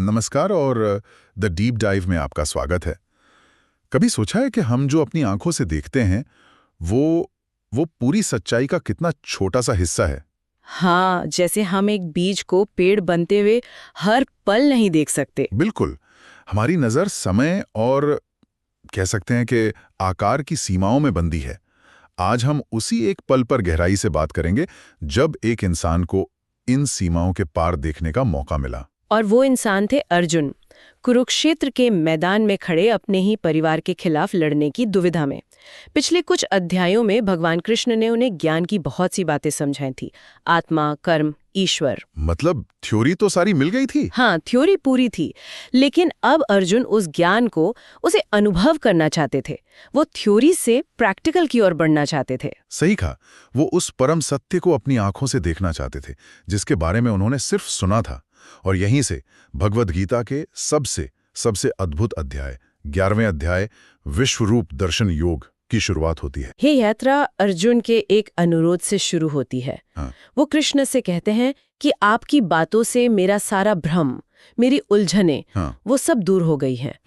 नमस्कार और the deep dive में आपका स्वागत है। कभी सोचा है कि हम जो अपनी आंखों से देखते हैं वो पूरी सच्चाई का कितना छोटा सा हिस्सा है। हाँ, जैसे हम एक बीज को पेड़ बनते हुए हर पल नहीं देख सकते। बिल्कुल, हमारी नज़र समय और कह सकते हैं कि आकार की सीमाओं में बंधी है। आज हम उसी एक पल पर गहराई से बात करेंगे जब एक इंसान को इन सीमाओं के पार देखने का मौका मिला। और वो इंसान थे अर्जुन, कुरुक्षेत्र के मैदान में खड़े अपने ही परिवार के खिलाफ लड़ने की दुविधा में। पिछले कुछ अध्यायों में भगवान कृष्ण ने उन्हें ज्ञान की बहुत सी बातें समझाई थी। आत्मा, कर्म, ईश्वर। मतलब थ्योरी तो सारी मिल गई थी। हाँ, थ्योरी पूरी थी, लेकिन अब अर्जुन उस ज्ञान को उसे अनुभव करना चाहते थे। वो थ्योरी से प्रैक्टिकल की ओर बढ़ना चाहते थे। सही कहा, वो उस परम सत्य को अपनी आंखों से देखना चाहते थे जिसके बारे में उन्होंने सिर्फ सुना था। और यहीं से भगवद गीता के सबसे अद्भुत अध्याय 11वें अध्याय विश्वरूप दर्शन योग की शुरुआत होती है। ये यात्रा अर्जुन के एक अनुरोध से शुरू होती है। हाँ। वो कृष्ण से कहते हैं कि आपकी बातों से मेरा सारा भ्रम, मेरी उलझने, हाँ। वो सब दूर हो गई हैं।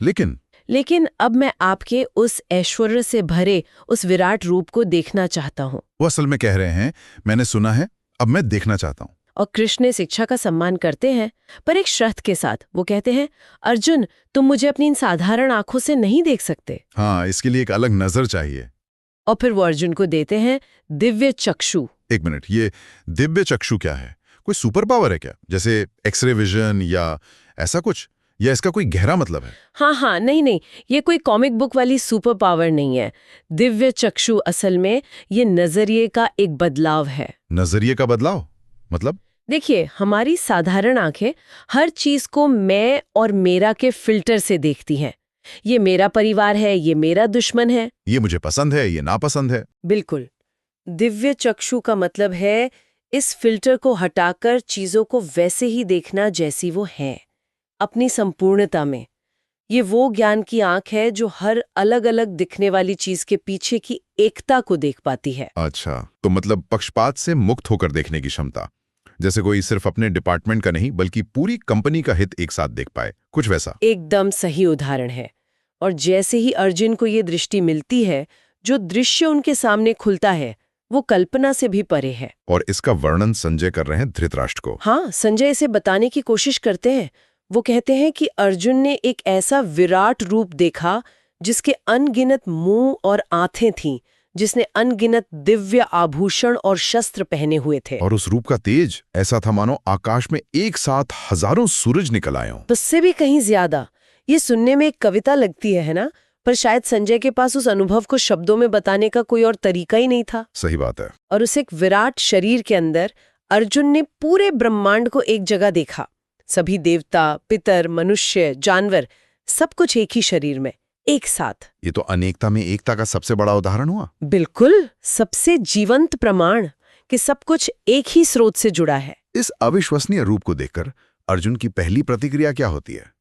लेकिन अब मैं आपके उस ऐश्वर्य से भरे उस विराट रूप को देखना चाहता हूँ। वो असल में कह रहे हैं, मैंने सुना है, अब मैं देखना चाहता हूँ। और कृष्ण इस इच्छा का सम्मान करते हैं, पर एक शर्त के साथ। वो कहते हैं, अर्जुन, तुम मुझे अपनी इन साधारण आंखों से नहीं देख सकते। हाँ, इसके लिए एक अलग नजर चाहिए। और फिर वो अर्जुन को देते हैं दिव्य चक्षु। एक मिनट, ये दिव्य चक्षु क्या है? कोई सुपर पावर है क्या, जैसे एक्सरे विजन या ऐसा कुछ, या इसका कोई गहरा मतलब है? हाँ, नहीं, ये कोई कॉमिक बुक वाली सुपर पावर नहीं है। दिव्य चक्षु असल में ये नजरिए का एक बदलाव है। नजरिए का बदलाव मतलब? देखिए, हमारी साधारण आंखें हर चीज को मैं और मेरा के फिल्टर से देखती हैं। ये मेरा परिवार है, ये मेरा दुश्मन है, ये मुझे पसंद है, ये नापसंद है। बिल्कुल। दिव्य चक्षु का मतलब है इस फिल्टर को हटाकर चीजों को वैसे ही देखना जैसी वो हैं, अपनी संपूर्णता में। ये वो ज्ञान की आंख है जो हर अलग अलग दिखने वाली चीज के पीछे की एकता को देख पाती है। अच्छा, तो मतलब पक्षपात से मुक्त होकर देखने की क्षमता, जैसे कोई सिर्फ अपने डिपार्टमेंट का नहीं बल्कि पूरी कंपनी का हित एक साथ देख पाए, कुछ वैसा। एकदम सही उदाहरण है। और जैसे ही अर्जुन को ये दृष्टि मिलती है, जो दृश्य उनके सामने खुलता है वो कल्पना से भी परे है। और इसका वर्णन संजय कर रहे हैं धृतराष्ट्र को। हाँ, संजय इसे बताने की कोशिश करते हैं। वो कहते हैं कि अर्जुन ने एक ऐसा विराट रूप देखा जिसके अनगिनत मुंह और आंखें थीं, जिसने अनगिनत दिव्य आभूषण और शस्त्र पहने हुए थे। और उस रूप का तेज ऐसा था मानो आकाश में एक साथ हजारों सूरज निकल आए हों। उससे भी कहीं ज्यादा। ये सुनने में एक कविता लगती है ना? पर शायद संजय के पास उस अनुभव को शब्दों में बताने का कोई और तरीका ही नहीं था। सही बात है। और उस एक विराट शरीर के अंदर अर्जुन ने पूरे ब्रह्मांड को एक जगह देखा। सभी देवता, पितर, मनुष्य, जानवर, सब कुछ एक ही शरीर में, एक साथ। ये तो अनेकता में एकता का सबसे बड़ा उदाहरण हुआ। बिल्कुल, सबसे जीवंत प्रमाण कि सब कुछ एक ही स्रोत से जुड़ा है। इस अविश्वसनीय रूप को देखकर अर्जुन की पहली प्रतिक्रिया क्या होती है?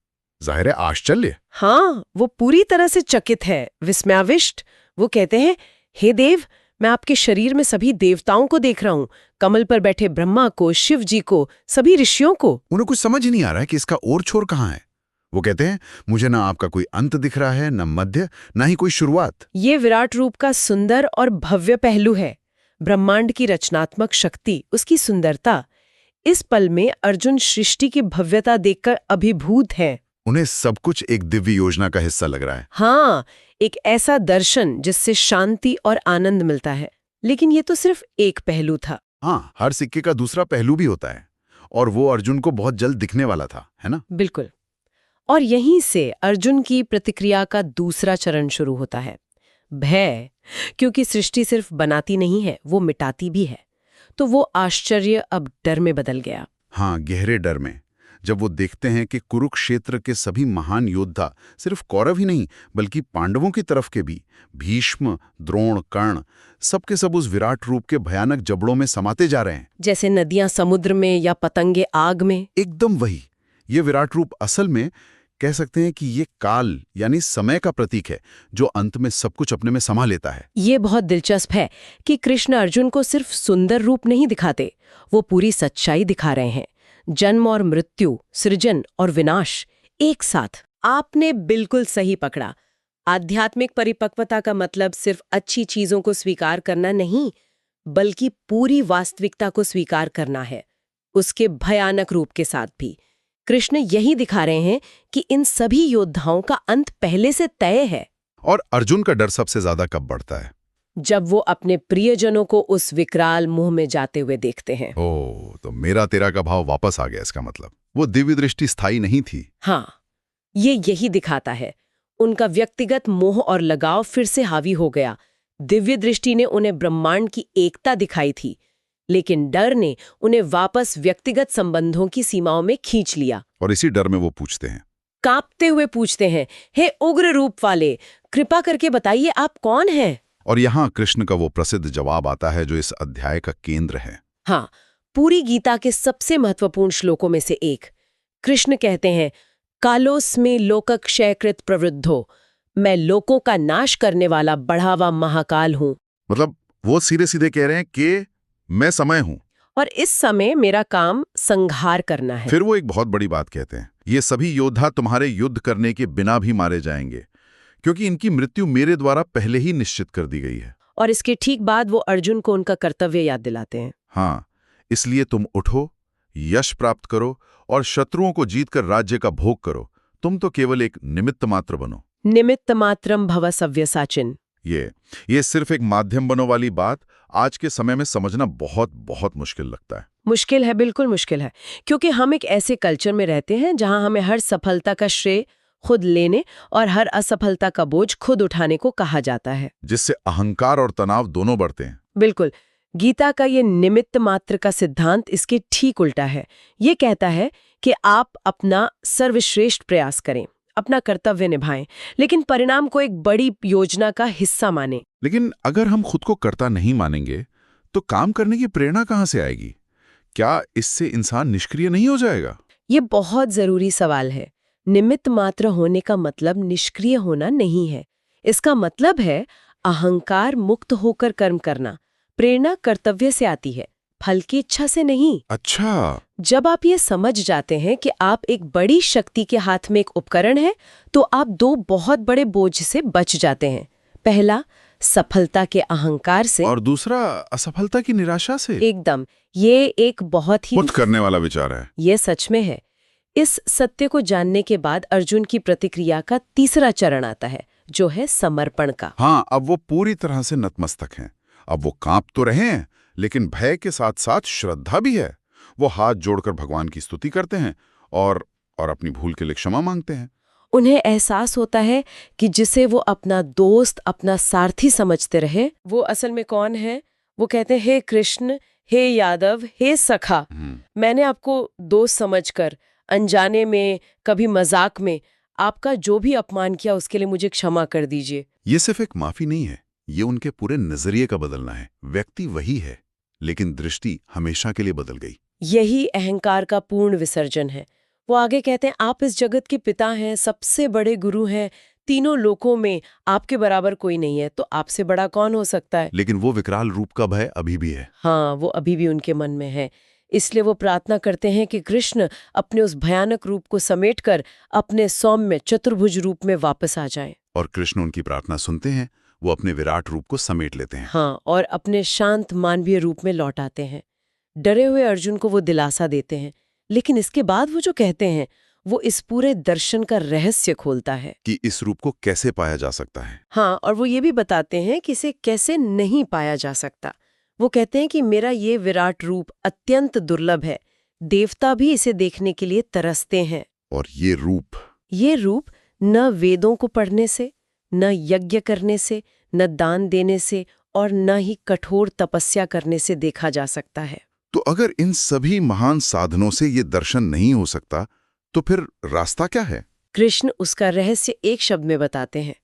जाहिर है आश्चर्य। हाँ, वो पूरी तरह से चकित है, विस्मयाविष्ट। वो कहते हैं, हे देव, मैं आपके शरीर में सभी देवताओं को देख रहा हूँ, कमल पर बैठे ब्रह्मा को, शिव जी को, सभी ऋषियों को। उन्हें कुछ समझ ही नहीं आ रहा है कि इसका और छोर कहाँ है। वो कहते हैं, मुझे ना आपका कोई अंत दिख रहा है, न मध्य, ना ही कोई शुरुआत। ये विराट रूप का सुंदर और भव्य पहलू है। ब्रह्मांड की रचनात्मक शक्ति, उसकी सुंदरता। इस पल में अर्जुन सृष्टि की भव्यता देखकर अभिभूत है। उन्हें सब कुछ एक दिव्य योजना का हिस्सा लग रहा है। हाँ, एक ऐसा दर्शन जिससे शांति और आनंद मिलता है। लेकिन ये तो सिर्फ एक पहलू था। हाँ, हर सिक्के का दूसरा पहलू भी होता है, और वो अर्जुन को बहुत जल्द दिखने वाला था, है ना? बिल्कुल। और यहीं से अर्जुन की प्रतिक्रिया का दूसरा चरण शुरू होता है, भय। क्योंकि सृष्टि सिर्फ बनाती नहीं है, वो मिटाती भी है। तो वो आश्चर्य अब डर में बदल गया। हाँ, गहरे डर में। जब वो देखते हैं कि कुरुक्षेत्र के सभी महान योद्धा सिर्फ कौरव ही नहीं बल्कि पांडवों की तरफ के भी, भीष्म, द्रोण, कर्ण, सबके सब उस विराट रूप के भयानक जबड़ों में समाते जा रहे हैं, जैसे नदियां समुद्र में या पतंगे आग में। एकदम वही। ये विराट रूप असल में कह सकते हैं कि ये काल यानी समय का प्रतीक है, जो अंत में सब कुछ अपने में समा लेता है। ये बहुत दिलचस्प है कि कृष्ण अर्जुन को सिर्फ सुंदर रूप नहीं दिखाते, वो पूरी सच्चाई दिखा रहे हैं। जन्म और मृत्यु, सृजन और विनाश एक साथ। आपने बिल्कुल सही पकड़ा। आध्यात्मिक परिपक्वता का मतलब सिर्फ अच्छी चीजों को स्वीकार करना नहीं, बल्कि पूरी वास्तविकता को स्वीकार करना है, उसके भयानक रूप के साथ भी। कृष्ण यही दिखा रहे हैं कि इन सभी योद्धाओं का अंत पहले से तय है। और अर्जुन का डर सबसे ज्यादा कब बढ़ता है? जब वो अपने प्रियजनों को उस विकराल मुंह में जाते हुए देखते हैं। ओह, तो मेरा तेरा का भाव वापस आ गया। इसका मतलब वो दिव्य दृष्टि स्थायी नहीं थी। हाँ, ये यही दिखाता है। उनका व्यक्तिगत मोह और लगाव फिर से हावी हो गया। दिव्य दृष्टि ने उन्हें ब्रह्मांड की एकता दिखाई थी, लेकिन डर ने उन्हें वापस व्यक्तिगत संबंधों की सीमाओं में खींच लिया। और इसी डर में वो पूछते हैं, कांपते हुए पूछते हैं, हे उग्र रूप वाले, कृपा करके बताइए आप कौन हैं? और यहाँ कृष्ण का वो प्रसिद्ध जवाब आता है जो इस अध्याय का केंद्र है। हाँ, पूरी गीता के सबसे महत्वपूर्ण श्लोकों में से एक। कृष्ण कहते हैं, कालोस्मि लोकक्षयकृत प्रवृद्धो, मैं लोकों का नाश करने वाला बढ़ावा महाकाल हूं। मतलब वो सीधे सीधे कह रहे हैं कि मैं समय हूं और इस समय मेरा काम संहार करना है। फिर वो एक बहुत बड़ी बात कहते हैं, ये सभी योद्धा तुम्हारे युद्ध करने के बिना भी मारे जाएंगे, क्योंकि इनकी मृत्यु मेरे द्वारा पहले ही निश्चित कर दी गई है। और इसके ठीक बाद वो अर्जुन को उनका कर्तव्य याद दिलाते हैं। हाँ, इसलिए तुम उठो, यश प्राप्त करो और शत्रुओं को जीतकर राज्य का भोग करो। तुम तो केवल एक निमित्त मात्र बनो। निमित्त मात्रम भव सव्यसाचिन। ये सिर्फ एक माध्यम बनो वाली बात आज के समय में समझना बहुत बहुत मुश्किल लगता है। मुश्किल है, बिल्कुल मुश्किल है, क्योंकि हम एक ऐसे कल्चर में रहते हैं जहां हमें हर सफलता का श्रेय खुद लेने और हर असफलता का बोझ खुद उठाने को कहा जाता है, जिससे अहंकार और तनाव दोनों बढ़ते हैं। बिल्कुल। गीता का ये निमित्त मात्र का सिद्धांत इसके ठीक उल्टा है। ये कहता है कि आप अपना सर्वश्रेष्ठ प्रयास करें, अपना कर्तव्य निभाएं, लेकिन परिणाम को एक बड़ी योजना का हिस्सा मानें। लेकिन अगर हम खुद को कर्ता नहीं मानेंगे तो काम करने की प्रेरणा कहाँ से आएगी? क्या इससे इंसान निष्क्रिय नहीं हो जाएगा? ये बहुत जरूरी सवाल है। निमित्त मात्र होने का मतलब निष्क्रिय होना नहीं है। इसका मतलब है अहंकार मुक्त होकर कर्म करना। प्रेरणा कर्तव्य से आती है, फल की इच्छा से नहीं। अच्छा, जब आप ये समझ जाते हैं कि आप एक बड़ी शक्ति के हाथ में एक उपकरण है, तो आप दो बहुत बड़े बोझ से बच जाते हैं। पहला, सफलता के अहंकार से, और दूसरा असफलता की निराशा से। एकदम। ये एक बहुत ही मुक्त करने वाला विचार है। ये सच में है। इस सत्य को जानने के बाद अर्जुन की प्रतिक्रिया का तीसरा चरण आता है, जो है समर्पण का। हाँ, अब वो पूरी तरह से नतमस्तक हैं। अब वो कांप तो रहे हैं, लेकिन भय के साथ साथ श्रद्धा भी है। वो हाथ जोड़कर भगवान की स्तुति करते हैं और अपनी भूल के लिए क्षमा मांगते हैं। उन्हें एहसास होता है कि जिसे वो अपना दोस्त, अपना सारथी समझते रहे, वो असल में कौन है? वो कहते हैं, हे कृष्ण, हे यादव, हे सखा, मैंने आपको दोस्त समझकर अनजाने में, कभी मजाक में आपका जो भी अपमान किया उसके लिए मुझे क्षमा कर दीजिए। ये सिर्फ एक माफी नहीं है, ये उनके पूरे नजरिए का बदलना है। व्यक्ति वही है, लेकिन दृष्टि हमेशा के लिए बदल गई। यही अहंकार का पूर्ण विसर्जन है। वो आगे कहते हैं, आप इस जगत के पिता हैं, सबसे बड़े गुरु हैं, तीनों लोकों में आपके बराबर कोई नहीं है, तो आपसे बड़ा कौन हो सकता है? लेकिन वो विकराल रूप का भय अभी भी है। हाँ, वो अभी भी उनके मन में है। इसलिए वो प्रार्थना करते हैं कि कृष्ण अपने उस भयानक रूप को समेटकर अपने सौम्य चतुर्भुज रूप में वापस आ जाएं। और कृष्ण उनकी प्रार्थना सुनते हैं, वो अपने विराट रूप को समेट लेते हैं। हाँ, और अपने शांत मानवीय रूप में लौट आते हैं। डरे हुए अर्जुन को वो दिलासा देते हैं, लेकिन इसके बाद वो जो कहते हैं, वो इस पूरे दर्शन का रहस्य खोलता है कि इस रूप को कैसे पाया जा सकता है। हाँ, और वो ये भी बताते हैं कि इसे कैसे नहीं पाया जा सकता। वो कहते हैं कि मेरा ये विराट रूप अत्यंत दुर्लभ है, देवता भी इसे देखने के लिए तरसते हैं। और ये रूप न वेदों को पढ़ने से, न यज्ञ करने से, न दान देने से और न ही कठोर तपस्या करने से देखा जा सकता है। तो अगर इन सभी महान साधनों से ये दर्शन नहीं हो सकता, तो फिर रास्ता क्या है? कृष्ण उसका रहस्य एक शब्द में बताते हैं,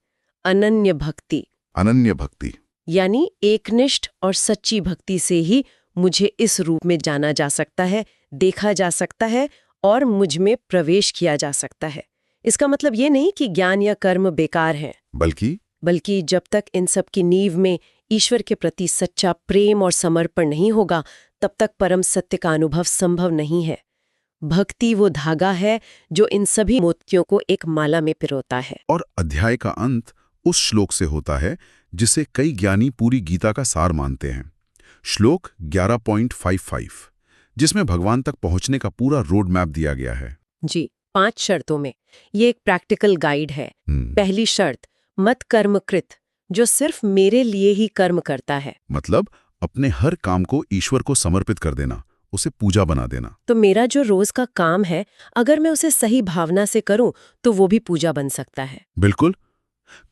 अनन्य भक्ति। अनन्य भक्ति यानी एकनिष्ठ और सच्ची भक्ति से ही मुझे इस रूप में जाना जा सकता है, देखा जा सकता है और मुझ में प्रवेश किया जा सकता है। इसका मतलब ये नहीं कि ज्ञान या कर्म बेकार हैं, बल्कि जब तक इन सब की नींव में ईश्वर के प्रति सच्चा प्रेम और समर्पण नहीं होगा, तब तक परम सत्य का अनुभव संभव नहीं है। भक्ति वो धागा है जो इन सभी मोतियों को एक माला में पिरोता है। और अध्याय का अंत उस श्लोक से होता है जिसे कई ज्ञानी पूरी गीता का सार मानते हैं। श्लोक 11.55, जिसमें भगवान तक पहुंचने का पूरा रोड मैप दिया गया है। जी, 5 शर्तों में ये एक प्रैक्टिकल गाइड है। पहली शर्त, मत कर्म कृत, जो सिर्फ मेरे लिए ही कर्म करता है। मतलब अपने हर काम को ईश्वर को समर्पित कर देना, उसे पूजा बना देना। तो मेरा जो रोज का काम है, अगर मैं उसे सही भावना से करूं तो वो भी पूजा बन सकता है। बिल्कुल।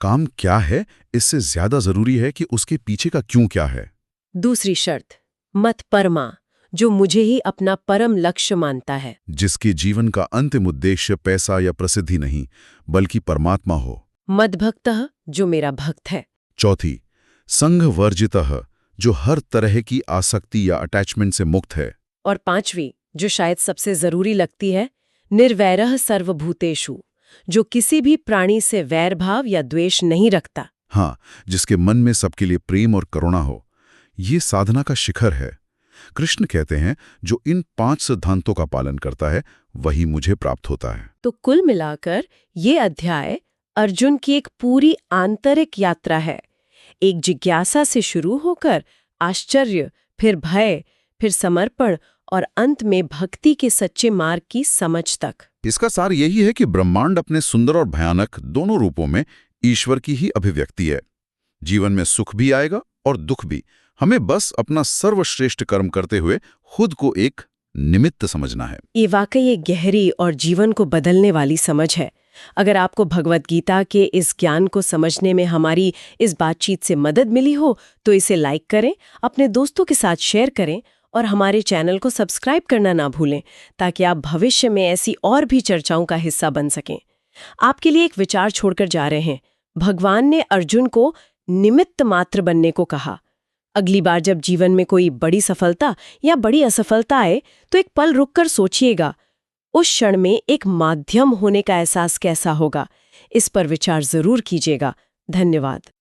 काम क्या है इससे ज्यादा जरूरी है कि उसके पीछे का क्यों क्या है। दूसरी शर्त, मत परमा, जो मुझे ही अपना परम लक्ष्य मानता है। जिसके जीवन का अंतिम उद्देश्य पैसा या प्रसिद्धि नहीं, बल्कि परमात्मा हो। मद्भक्तः, जो मेरा भक्त है। चौथी, संघ वर्जितः, जो हर तरह की आसक्ति या अटैचमेंट से मुक्त है। और पांचवी, जो शायद सबसे जरूरी लगती है, निर्वैरः सर्वभूतेषु, जो किसी भी प्राणी से वैर भाव या द्वेष नहीं रखता। हाँ, जिसके मन में सबके लिए प्रेम और करुणा हो। ये साधना का शिखर है। कृष्ण कहते हैं, जो इन 5 सिद्धांतों का पालन करता है वही मुझे प्राप्त होता है। तो कुल मिलाकर ये अध्याय अर्जुन की एक पूरी आंतरिक यात्रा है। एक जिज्ञासा से शुरू होकर आश्चर्य, फिर भय, फिर समर्पण और अंत में भक्ति के सच्चे मार्ग की समझ तक। इसका सार यही है कि ब्रह्मांड अपने सुंदर और भयानक दोनों रूपों में ईश्वर की ही अभिव्यक्ति है। जीवन में सुख भी आएगा और दुख भी। हमें बस अपना सर्वश्रेष्ठ कर्म करते हुए खुद को एक निमित्त समझना है। ये वाकई एक गहरी और जीवन को बदलने वाली समझ है। अगर आपको भगवद गीता के इस ज्ञान को समझने में हमारी इस बातचीत से मदद मिली हो तो इसे लाइक करें, अपने दोस्तों के साथ शेयर करें और हमारे चैनल को सब्सक्राइब करना ना भूलें, ताकि आप भविष्य में ऐसी और भी चर्चाओं का हिस्सा बन सकें। आपके लिए एक विचार छोड़कर जा रहे हैं। भगवान ने अर्जुन को निमित्त मात्र बनने को कहा। अगली बार जब जीवन में कोई बड़ी सफलता या बड़ी असफलता आए तो एक पल रुककर सोचिएगा, उस क्षण में एक माध्यम होने का एहसास कैसा होगा। इस पर विचार जरूर कीजिएगा। धन्यवाद।